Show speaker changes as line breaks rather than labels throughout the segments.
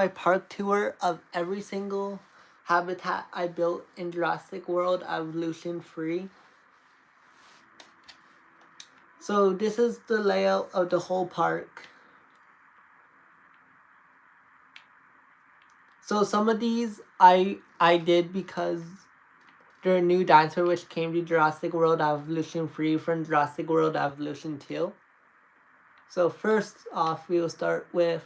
my park tour of every single habitat I built in Jurassic World Evolution Free. So this is the layout of the whole park. So some of these I did because they're a new dinosaur which came to Jurassic World Evolution Free from Jurassic World Evolution 2. So first off, we will start with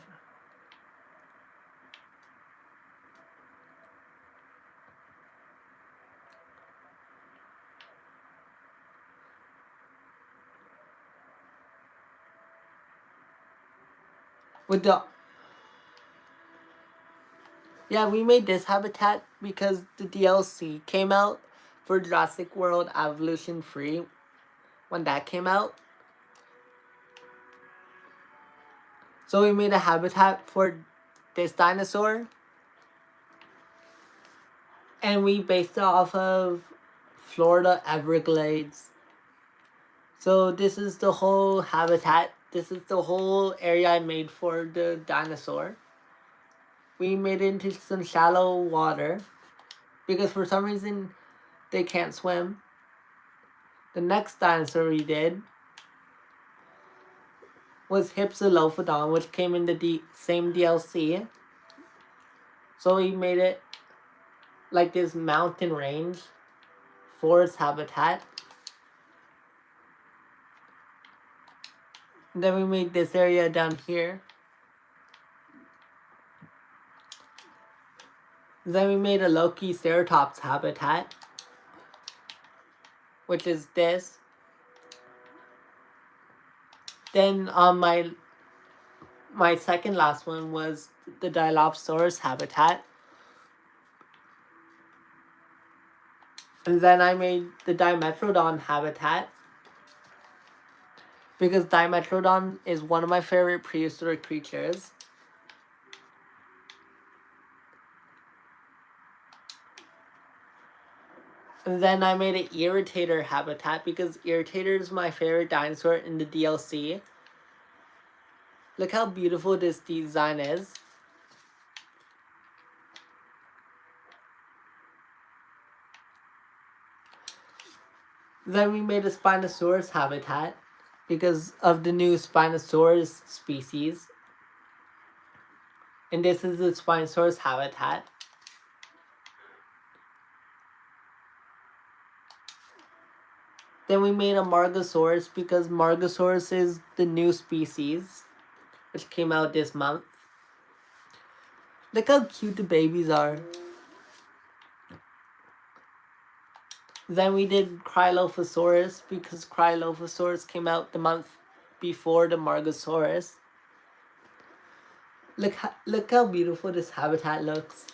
the we made this habitat because the DLC came out for Jurassic World Evolution Free when that came out. So we made a habitat for this dinosaur. And we based it off of Florida Everglades. So this is the whole habitat. This is the whole area I made for the dinosaur. We made it into some shallow water because for some reason they can't swim. The next dinosaur we did was Hypsilophodon, which came in the same DLC. So we made it like this mountain range forest habitat. And then we made this area down here. Then we made a Loki-Ceratops habitat, which is this. Then my second last one was the Dilophosaurus habitat. And then I made the Dimetrodon habitat because Dimetrodon is one of my favorite prehistoric creatures. And then I made an Irritator habitat because Irritator is my favorite dinosaur in the DLC. Look how beautiful this design is. Then we made a Spinosaurus habitat because of the new Spinosaurus species. And this is the Spinosaurus habitat. Then we made a Margosaurus because Margosaurus is the new species, which came out this month. Look how cute the babies are. Then we did Cryolophosaurus because Cryolophosaurus came out the month before the Margosaurus. Look how beautiful this habitat looks.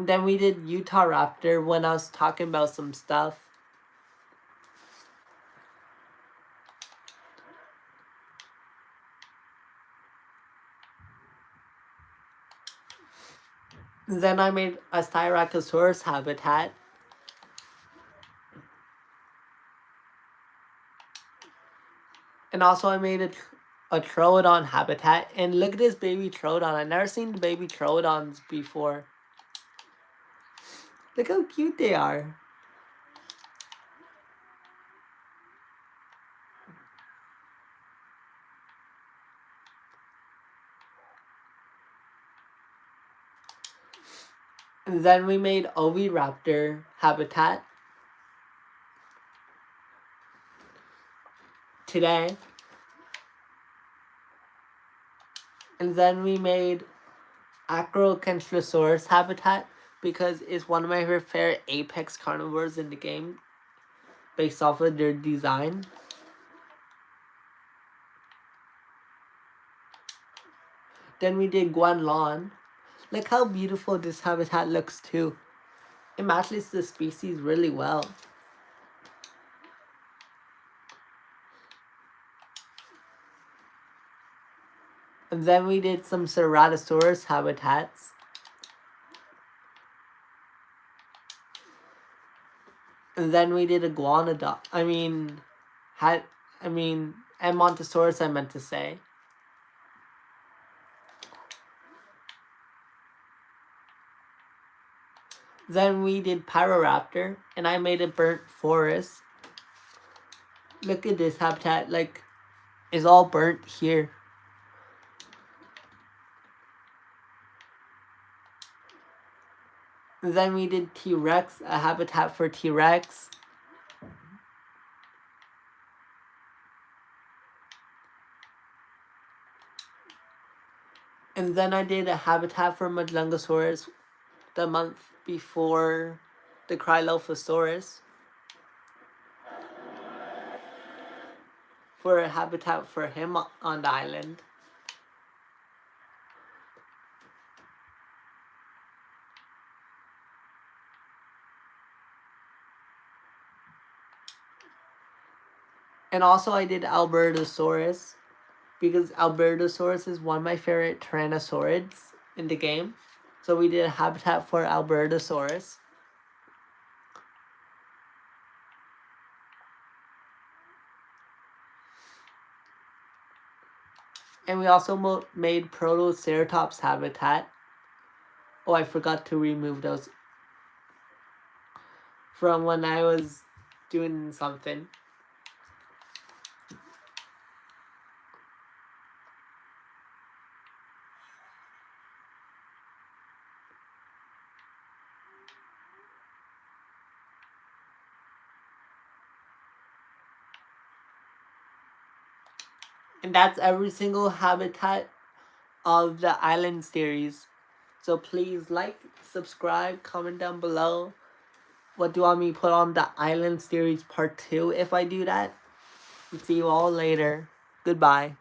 Then we did Utah Raptor when I was talking about some stuff. Then I made a Styracosaurus habitat. And also I made a Troodon habitat. And look at this baby Troodon. I've never seen the baby Troodons before. Look how cute they are. And then we made Oviraptor habitat today. And then we made Acrokentrosaurus habitat because it's one of my favorite apex carnivores in the game based off of their design. Then we did Guanlon. Look how beautiful this habitat looks too. It matches the species really well. And then we did some Ceratosaurus habitats. And then we did Iguanodon. And Montosaurus, I meant to say. Then we did Pyroraptor, and I made a burnt forest. Look at this habitat, like, it's all burnt here. Then we did T-Rex, a habitat for T-Rex. And then I did a habitat for Majungasaurus the month before the Cryolophosaurus, for a habitat for him on the island. And also I did Albertosaurus, because Albertosaurus is one of my favorite Tyrannosaurids in the game. So we did a habitat for Albertosaurus. And we also made Protoceratops habitat. Oh, I forgot to remove those from when I was doing something. And that's every single habitat of the island series. So please like, subscribe, comment down below. What do you want me to put on the island series part 2 if I do that? See you all later. Goodbye.